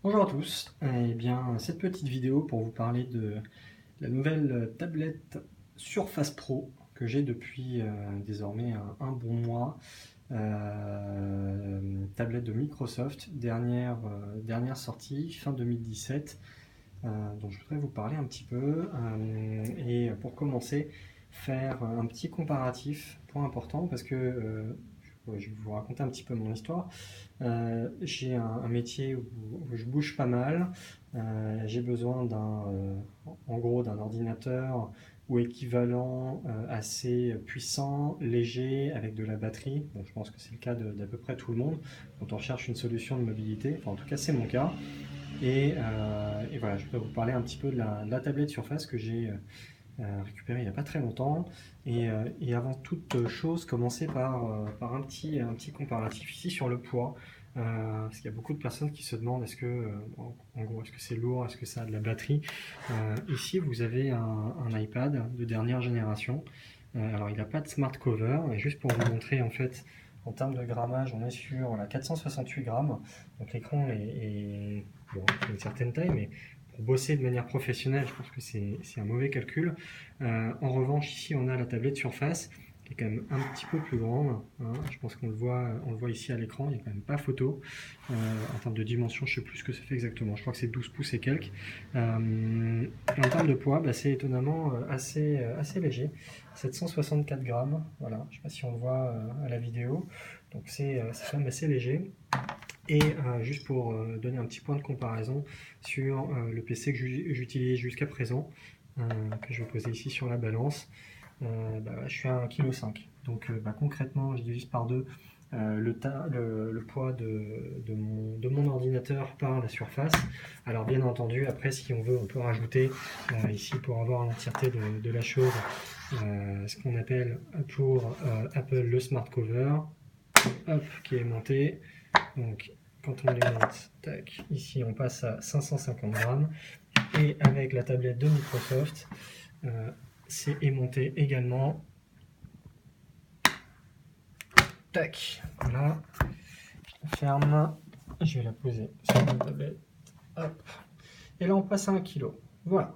Bonjour à tous, eh bien cette petite vidéo pour vous parler de la nouvelle tablette Surface Pro que j'ai depuis désormais un bon mois. Tablette de Microsoft, dernière sortie fin 2017, dont je voudrais vous parler un petit peu. Et pour commencer, faire un petit comparatif, point important parce que je vais vous raconter un petit peu mon histoire. J'ai un métier où je bouge pas mal. J'ai besoin en gros d'un ordinateur ou équivalent assez puissant, léger, avec de la batterie. Bon, je pense que c'est le cas d'à peu près tout le monde quand on recherche une solution de mobilité. Enfin, en tout cas, c'est mon cas. Et voilà, je vais vous parler un petit peu de la tablette Surface que j'ai récupérée il n'y a pas très longtemps. Et avant toute chose, commencer par un petit comparatif ici sur le poids. Parce qu'il y a beaucoup de personnes qui se demandent en gros, est-ce que c'est lourd, est-ce que ça a de la batterie. Ici, vous avez un iPad de dernière génération. Alors, il n'a pas de smart cover, et juste pour vous montrer, en fait, en termes de grammage, on est sur la 468 grammes. Donc, l'écran bon, il a une certaine taille, mais pour bosser de manière professionnelle, je pense que c'est un mauvais calcul. En revanche, ici, on a la tablette Surface qui est quand même un petit peu plus grande, hein. Je pense qu'on le voit ici à l'écran, il n'y a quand même pas photo. En termes de dimension, je ne sais plus ce que ça fait exactement, je crois que c'est 12 pouces et quelques. Et en termes de poids, c'est étonnamment assez léger, 764 grammes, voilà. Je ne sais pas si on le voit à la vidéo, donc c'est quand même assez léger. Et juste pour donner un petit point de comparaison sur le PC que j'utilise jusqu'à présent, que je vais poser ici sur la balance, je suis à 1,5 kg. Donc concrètement, je divise par deux le poids de mon ordinateur par la surface. Alors bien entendu, après si on veut, on peut rajouter ici pour avoir l'entièreté de la chose, ce qu'on appelle pour Apple le Smart Cover, hop, qui est monté. Donc quand on les monte, tac, ici on passe à 550 grammes. Et avec la tablette de Microsoft, c'est aimonté également. Tac, voilà. Je ferme. Je vais la poser sur la tablette. Hop. Et là on passe à 1 kg. Voilà.